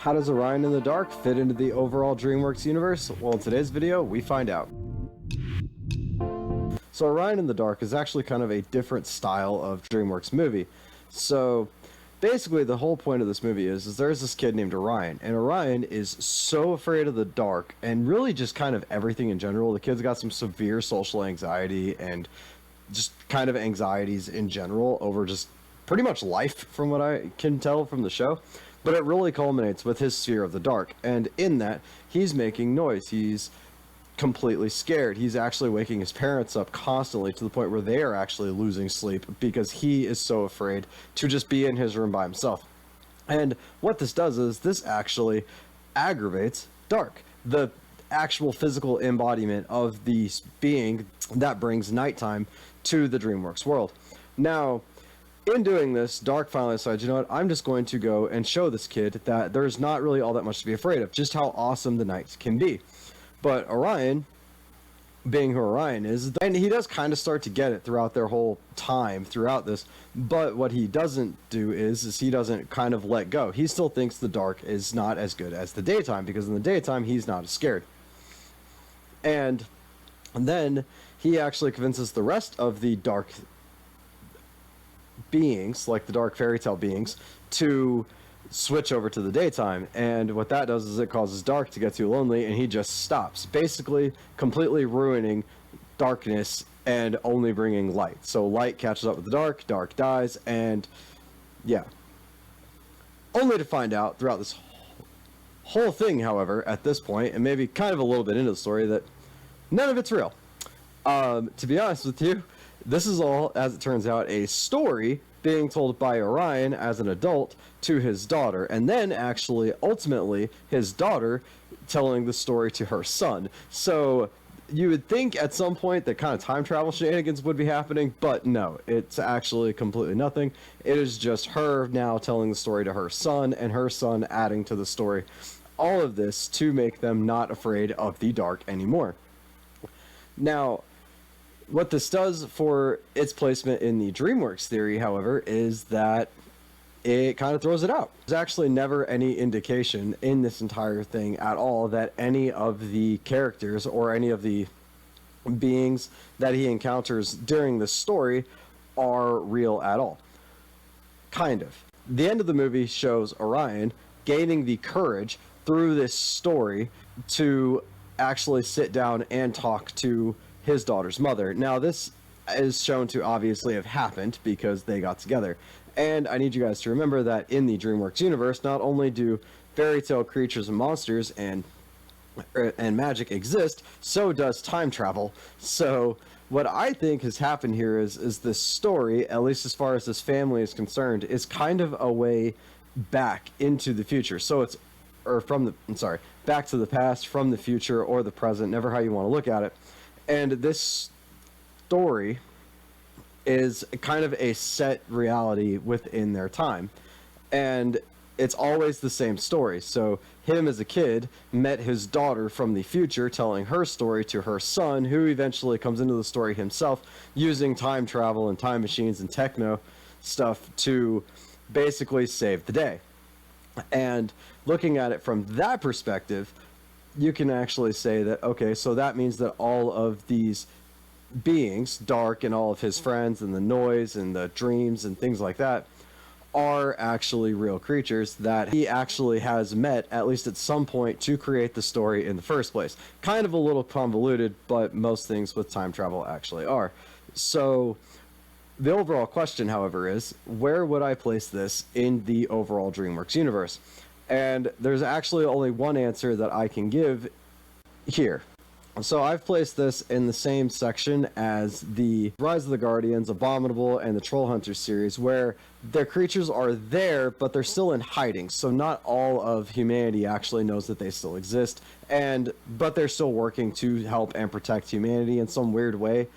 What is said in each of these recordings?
How does Orion in the Dark fit into the overall DreamWorks universe? Well, in today's video, we find out. So Orion in the Dark is actually kind of a different style of DreamWorks movie. So basically the whole point of this movie is there's this kid named Orion, and Orion is so afraid of the dark and really just kind of everything in general. The kid's got some severe social anxiety and just kind of anxieties in general over just pretty much life, from what I can tell from the show. But it really culminates with his fear of the dark, and in that, he's making noise. He's completely scared. He's actually waking his parents up constantly to the point where they are actually losing sleep because he is so afraid to just be in his room by himself. And what this does is this actually aggravates dark, the actual physical embodiment of the being that brings nighttime to the DreamWorks world. Now, in doing this, Dark finally decides, you know what, I'm just going to go and show this kid that there's not really all that much to be afraid of, just how awesome the night can be. But Orion, being who Orion is, and he does kind of start to get it throughout their whole time throughout this, but what he doesn't do is he doesn't kind of let go. He still thinks the dark is not as good as the daytime, because in the daytime, he's not as scared. And then he actually convinces the rest of the dark beings, like the dark fairy tale beings, to switch over to the daytime. And what that does is it causes Dark to get too lonely, and he just stops, basically completely ruining darkness and only bringing light. So light catches up with the dark, dark dies, and yeah. Only to find out throughout this whole thing, however, at this point, and maybe kind of a little bit into the story, that none of it's real. To be honest with you, this is all, as it turns out, a story being told by Orion as an adult to his daughter, and then actually, ultimately, his daughter telling the story to her son. So you would think at some point that kind of time travel shenanigans would be happening, but no, it's actually completely nothing. It is just her now telling the story to her son, and her son adding to the story. All of this to make them not afraid of the dark anymore. Now, what this does for its placement in the DreamWorks theory, however, is that it kind of throws it out. There's actually never any indication in this entire thing at all that any of the characters or any of the beings that he encounters during the story are real at all. Kind of. The end of the movie shows Orion gaining the courage through this story to actually sit down and talk to his daughter's mother. Now, this is shown to obviously have happened because they got together. And I need you guys to remember that in the DreamWorks universe, not only do fairy tale creatures and monsters and magic exist, so does time travel. So what I think has happened here is this story, at least as far as this family is concerned, is kind of a way back into the future. So it's, or from the, I'm sorry, back to the past, from the future, or the present, never how you want to look at it. And this story is kind of a set reality within their time. And it's always the same story. So him as a kid met his daughter from the future telling her story to her son, who eventually comes into the story himself using time travel and time machines and techno stuff to basically save the day. And looking at it from that perspective, you can actually say that, okay, so that means that all of these beings, Dark and all of his friends and the noise and the dreams and things like that, are actually real creatures that he actually has met, at least at some point, to create the story in the first place. Kind of a little convoluted, but most things with time travel actually are. So the overall question, however, is where would I place this in the overall DreamWorks universe? And there's actually only one answer that I can give here. So I've placed this in the same section as the Rise of the Guardians, Abominable, and the Troll Hunters series, where their creatures are there, but they're still in hiding. So not all of humanity actually knows that they still exist, but they're still working to help and protect humanity in some weird way,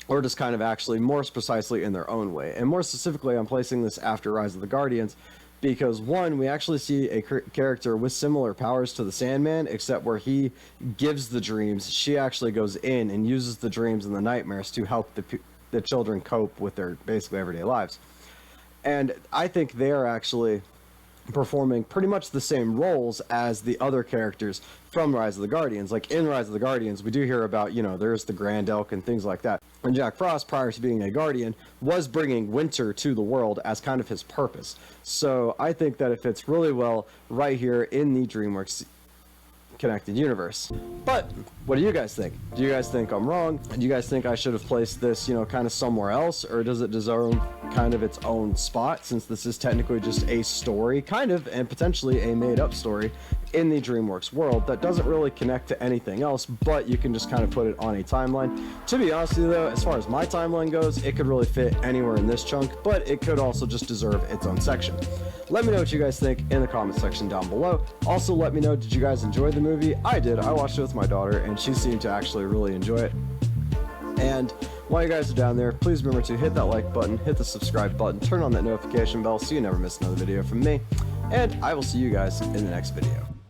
or just kind of actually more precisely in their own way. And more specifically, I'm placing this after Rise of the Guardians, because one, we actually see a character with similar powers to the Sandman, except where he gives the dreams, she actually goes in and uses the dreams and the nightmares to help the children cope with their basically everyday lives. And I think they are actually performing pretty much the same roles as the other characters from Rise of the Guardians. Like in Rise of the Guardians, we do hear about, you know, there's the Grand Elk and things like that. And Jack Frost, prior to being a Guardian, was bringing winter to the world as kind of his purpose. So I think that it fits really well right here in the DreamWorks connected universe. But what do you guys think? Do you guys think I'm wrong? Do you guys think I should have placed this, you know, kind of somewhere else, or does it deserve kind of its own spot, since this is technically just a story, kind of, and potentially a made-up story in the DreamWorks world that doesn't really connect to anything else, but you can just kind of put it on a timeline? To be honest with you though, as far as my timeline goes, it could really fit anywhere in this chunk, but it could also just deserve its own section. Let me know what you guys think in the comment section down below. Also, let me know, did you guys enjoy the movie? I did. I watched it with my daughter, and she seemed to actually really enjoy it. And while you guys are down there, please remember to hit that like button, hit the subscribe button, turn on that notification bell so you never miss another video from me. And I will see you guys in the next video.